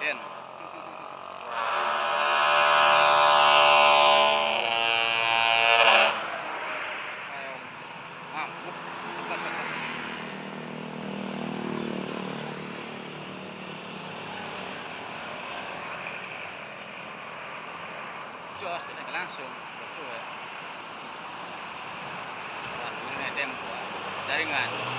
action. Mampus. Jos kita langsung betul ya. Wah, ini tempo jaringan.